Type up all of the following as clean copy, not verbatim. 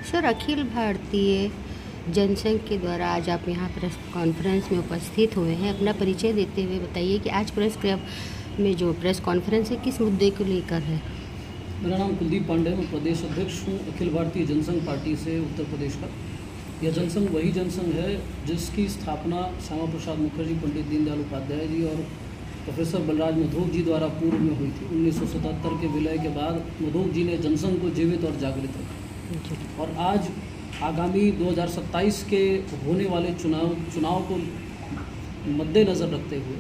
Sir, Akhil Bharatiya Jansangh के द्वारा आज आप यहाँ प्रेस कॉन्फ्रेंस में उपस्थित हुए हैं। अपना परिचय देते हुए बताइए कि आज प्रेस क्लब में जो प्रेस कॉन्फ्रेंस है किस मुद्दे को लेकर है। मेरा नाम कुलदीप पांडे है, मैं प्रदेश अध्यक्ष हूँ अखिल भारतीय जनसंघ पार्टी से उत्तर प्रदेश का। यह जनसंघ वही जनसंघ है जिसकी स्थापना श्यामा प्रसाद मुखर्जी, पंडित दीनदयाल उपाध्याय जी और प्रोफेसर बलराज मधोक जी द्वारा पूर्व में हुई थी। 1977 के विलय के बाद मधोक जी ने जनसंघ को जीवित और जागृत रखा और आज आगामी 2027 के होने वाले चुनाव को मद्देनज़र रखते हुए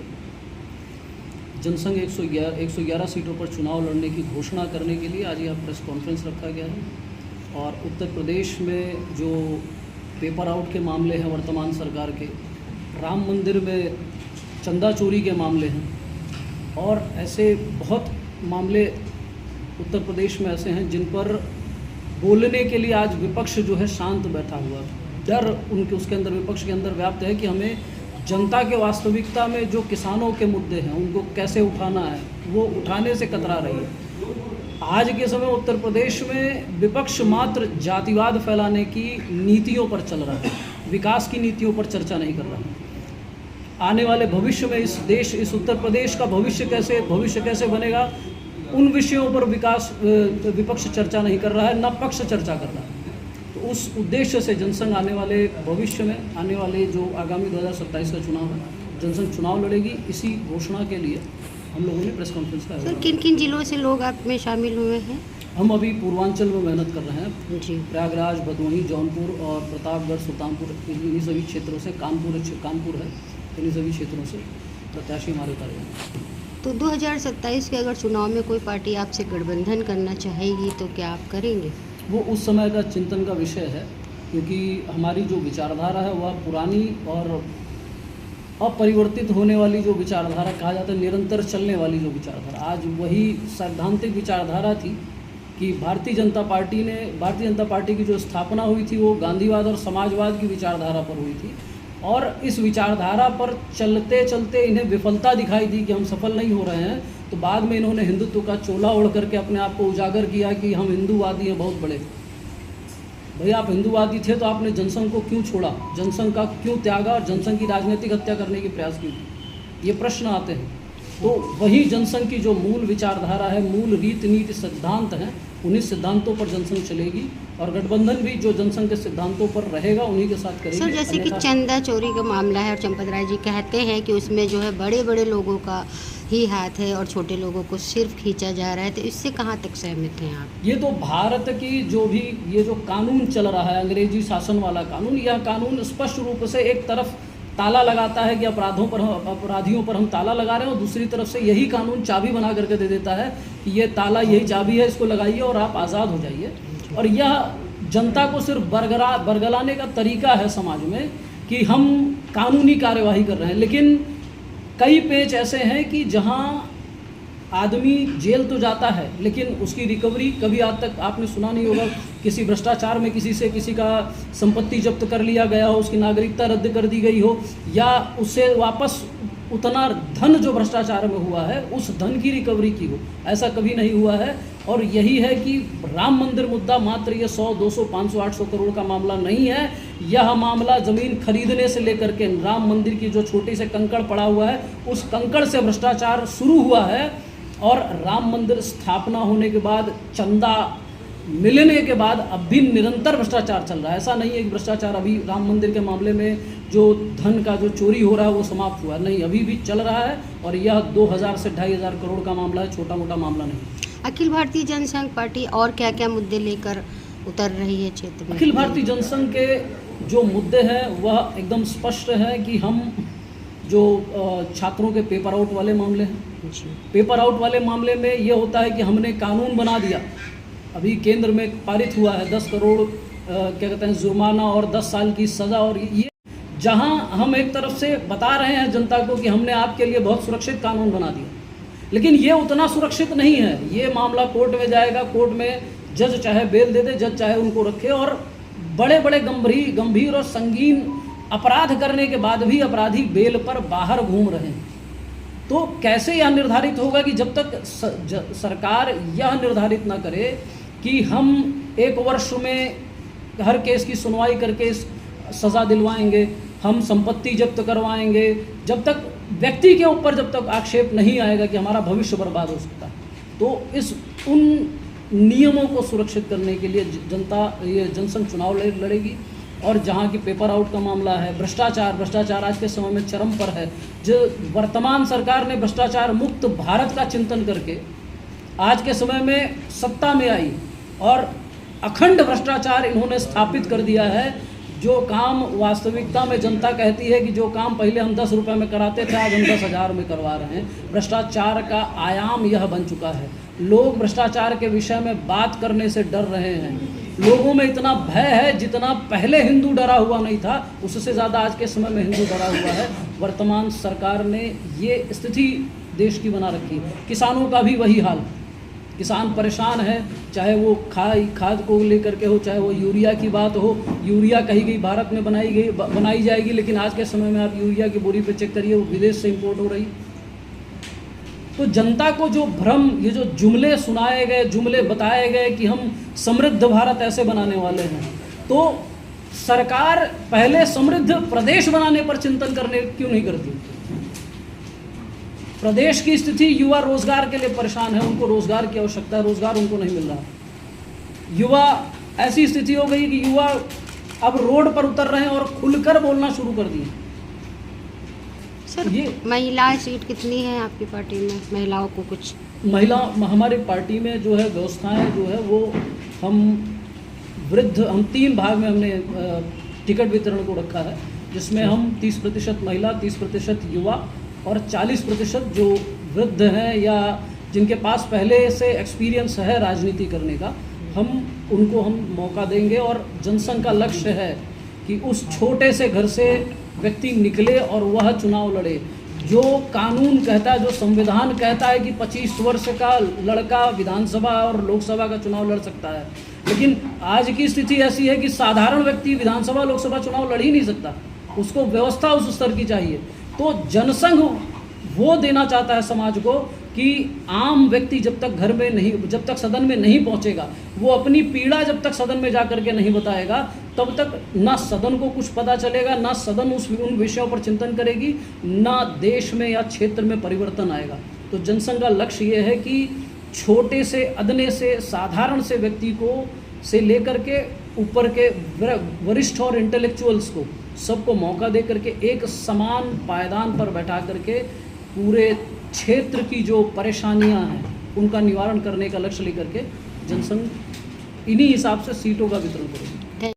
जनसंघ 111 सीटों पर चुनाव लड़ने की घोषणा करने के लिए आज यह प्रेस कॉन्फ्रेंस रखा गया है। और उत्तर प्रदेश में जो पेपर आउट के मामले हैं वर्तमान सरकार के, राम मंदिर में चंदा चोरी के मामले हैं और ऐसे बहुत मामले उत्तर प्रदेश में ऐसे हैं जिन पर बोलने के लिए आज विपक्ष जो है शांत बैठा हुआ। डर उनके उसके अंदर, विपक्ष के अंदर व्याप्त है कि हमें जनता के वास्तविकता में जो किसानों के मुद्दे हैं उनको कैसे उठाना है, वो उठाने से कतरा रही है। आज के समय उत्तर प्रदेश में विपक्ष मात्र जातिवाद फैलाने की नीतियों पर चल रहा है, विकास की नीतियों पर चर्चा नहीं कर रहा है। आने वाले भविष्य में इस उत्तर प्रदेश का भविष्य कैसे बनेगा, उन विषयों पर विपक्ष चर्चा नहीं कर रहा है, न पक्ष चर्चा कर रहा है। तो उस उद्देश्य से जनसंघ आने वाले भविष्य में आने वाले जो आगामी 2027 का चुनाव है, जनसंघ चुनाव लड़ेगी। इसी घोषणा के लिए हम लोगों ने प्रेस कॉन्फ्रेंस का सर, किन किन जिलों से लोग आप में शामिल हुए हैं? हम अभी पूर्वांचल में मेहनत कर रहे हैं जी। प्रयागराज, भदोही, जौनपुर और प्रतापगढ़, सुल्तानपुर, इन्हीं सभी क्षेत्रों से, कानपुर है, इन्हीं सभी क्षेत्रों से प्रत्याशी हमारे उतारे हैं। तो 2027 के अगर चुनाव में कोई पार्टी आपसे गठबंधन करना चाहेगी तो क्या आप करेंगे? वो उस समय का चिंतन का विषय है, क्योंकि हमारी जो विचारधारा है वह पुरानी और अपरिवर्तित होने वाली जो विचारधारा कहा जाता है, निरंतर चलने वाली जो विचारधारा, आज वही सैद्धांतिक विचारधारा थी कि भारतीय जनता पार्टी की जो स्थापना हुई थी वो गांधीवाद और समाजवाद की विचारधारा पर हुई थी। और इस विचारधारा पर चलते चलते इन्हें विफलता दिखाई दी कि हम सफल नहीं हो रहे हैं, तो बाद में इन्होंने हिंदुत्व का चोला ओढ़ करके अपने आप को उजागर किया कि हम हिंदूवादी हैं बहुत बड़े। भैया, आप हिंदूवादी थे तो आपने जनसंघ को क्यों छोड़ा, जनसंघ का क्यों त्यागा और जनसंघ की राजनीतिक हत्या करने की प्रयास की? ये प्रश्न आते हैं। तो वही जनसंघ की जो मूल विचारधारा है, मूल रीति नीति सिद्धांत हैं, उन्हीं सिद्धांतों पर जनसंघ चलेगी और गठबंधन भी जो जनसंघ के सिद्धांतों पर रहेगा उन्हीं के साथ करेगी। सर, जैसे कि चंदा चोरी का मामला है और चंपत राय जी कहते हैं कि उसमें जो है बड़े बड़े लोगों का ही हाथ है और छोटे लोगों को सिर्फ खींचा जा रहा है, तो इससे कहाँ तक सहमत हैं आप? ये तो भारत की ये जो कानून चल रहा है, अंग्रेजी शासन वाला कानून, यह कानून स्पष्ट रूप से एक तरफ ताला लगाता है कि अपराधियों पर हम ताला लगा रहे हैं और दूसरी तरफ से यही कानून चाबी बना करके दे देता है कि ये ताला, यही चाबी है, इसको लगाइए और आप आज़ाद हो जाइए। और यह जनता को सिर्फ बरगलाने का तरीका है समाज में कि हम कानूनी कार्यवाही कर रहे हैं। लेकिन कई पेच ऐसे हैं कि जहां आदमी जेल तो जाता है लेकिन उसकी रिकवरी कभी आज तक आपने सुना नहीं होगा। किसी भ्रष्टाचार में किसी का संपत्ति जब्त कर लिया गया हो, उसकी नागरिकता रद्द कर दी गई हो, या उससे वापस उतना धन जो भ्रष्टाचार में हुआ है उस धन की रिकवरी की हो, ऐसा कभी नहीं हुआ है। और यही है कि राम मंदिर मुद्दा मात्र ये 100, 200, 500, 800 करोड़ का मामला नहीं है। यह मामला ज़मीन खरीदने से लेकर के राम मंदिर की जो छोटे से कंकड़ पड़ा हुआ है, उस कंकड़ से भ्रष्टाचार शुरू हुआ है। और राम मंदिर स्थापना होने के बाद, चंदा मिलने के बाद अब भी निरंतर भ्रष्टाचार चल रहा है। ऐसा नहीं है कि भ्रष्टाचार अभी राम मंदिर के मामले में जो धन का जो चोरी हो रहा है वो समाप्त हुआ, नहीं, अभी भी चल रहा है। और यह 2000 से 2500 करोड़ का मामला है, छोटा मोटा मामला नहीं। अखिल भारतीय जनसंघ पार्टी और क्या क्या मुद्दे लेकर उतर रही है क्षेत्र में? अखिल भारतीय जनसंघ के जो मुद्दे हैं वह एकदम स्पष्ट है कि हम जो छात्रों के पेपर आउट वाले मामले हैं, पेपर आउट वाले मामले में ये होता है कि हमने कानून बना दिया, अभी केंद्र में पारित हुआ है 10 करोड़ क्या कहते हैं जुर्माना और 10 साल की सज़ा। और ये जहां हम एक तरफ से बता रहे हैं जनता को कि हमने आपके लिए बहुत सुरक्षित कानून बना दिया, लेकिन ये उतना सुरक्षित नहीं है। ये मामला कोर्ट में जाएगा, कोर्ट में जज चाहे बेल दे दे, जज चाहे उनको रखे, और बड़े बड़े गंभीर और संगीन अपराध करने के बाद भी अपराधी बेल पर बाहर घूम रहे हैं। तो कैसे यह निर्धारित होगा कि जब तक सरकार यह निर्धारित ना करे कि हम एक वर्ष में हर केस की सुनवाई करके सज़ा दिलवाएंगे, हम संपत्ति जब्त करवाएंगे। जब तक व्यक्ति के ऊपर जब तक आक्षेप नहीं आएगा कि हमारा भविष्य बर्बाद हो सकता है, तो उन नियमों को सुरक्षित करने के लिए जनता ये जनसंघ चुनाव लड़ेगी। और जहाँ की पेपर आउट का मामला है, भ्रष्टाचार आज के समय में चरम पर है। जो वर्तमान सरकार ने भ्रष्टाचार मुक्त भारत का चिंतन करके आज के समय में सत्ता में आई और अखंड भ्रष्टाचार इन्होंने स्थापित कर दिया है। जो काम वास्तविकता में जनता कहती है कि जो काम पहले हम 10 रुपये में कराते थे, आज हम 10,000 में करवा रहे हैं। भ्रष्टाचार का आयाम यह बन चुका है। लोग भ्रष्टाचार के विषय में बात करने से डर रहे हैं। लोगों में इतना भय है, जितना पहले हिंदू डरा हुआ नहीं था, उससे ज़्यादा आज के समय में हिंदू डरा हुआ है। वर्तमान सरकार ने ये स्थिति देश की बना रखी है। किसानों का भी वही हाल, किसान परेशान है, चाहे वो खाद को लेकर के हो, चाहे वो यूरिया की बात हो। यूरिया कही गई भारत में बनाई जाएगी, लेकिन आज के समय में आप यूरिया की बोरी पे चेक करिए, वो विदेश से इंपोर्ट हो रही। तो जनता को जो भ्रम, ये जो जुमले सुनाए गए, जुमले बताए गए कि हम समृद्ध भारत ऐसे बनाने वाले हैं, तो सरकार पहले समृद्ध प्रदेश बनाने पर चिंतन करने क्यों नहीं करती? प्रदेश की स्थिति, युवा रोजगार के लिए परेशान है, उनको रोजगार की आवश्यकता है, रोजगार उनको नहीं मिल रहा। युवा ऐसी स्थिति हो गई कि युवा अब रोड पर उतर रहे हैं और खुलकर बोलना शुरू कर दिए। सर, ये महिला सीट कितनी है आपकी पार्टी में? महिलाओं को कुछ हमारी पार्टी में जो है व्यवस्थाएं जो है वो हम 3 भाग में हमने टिकट वितरण को रखा है, जिसमें हम 30% महिला, 30% युवा और 40% जो वृद्ध हैं या जिनके पास पहले से एक्सपीरियंस है राजनीति करने का, उनको हम मौका देंगे। और जनसंघ का लक्ष्य है कि उस छोटे से घर से व्यक्ति निकले और वह चुनाव लड़े। जो कानून कहता है, जो संविधान कहता है कि 25 वर्ष का लड़का विधानसभा और लोकसभा का चुनाव लड़ सकता है, लेकिन आज की स्थिति ऐसी है कि साधारण व्यक्ति विधानसभा लोकसभा चुनाव लड़ ही नहीं सकता। उसको व्यवस्था उस स्तर की चाहिए। तो जनसंघ वो देना चाहता है समाज को कि आम व्यक्ति जब तक सदन में नहीं पहुंचेगा, वो अपनी पीड़ा जब तक सदन में जाकर के नहीं बताएगा, तब तक ना सदन को कुछ पता चलेगा, ना सदन उन विषयों पर चिंतन करेगी, ना देश में या क्षेत्र में परिवर्तन आएगा। तो जनसंघ का लक्ष्य ये है कि छोटे से, अदने से, साधारण से व्यक्ति को से लेकर के ऊपर के वरिष्ठ और इंटेलेक्चुअल्स को सबको मौका दे करके एक समान पायदान पर बैठा करके पूरे क्षेत्र की जो परेशानियां हैं उनका निवारण करने का लक्ष्य लेकर के जनसंघ इन्हीं हिसाब से सीटों का वितरण करेगी।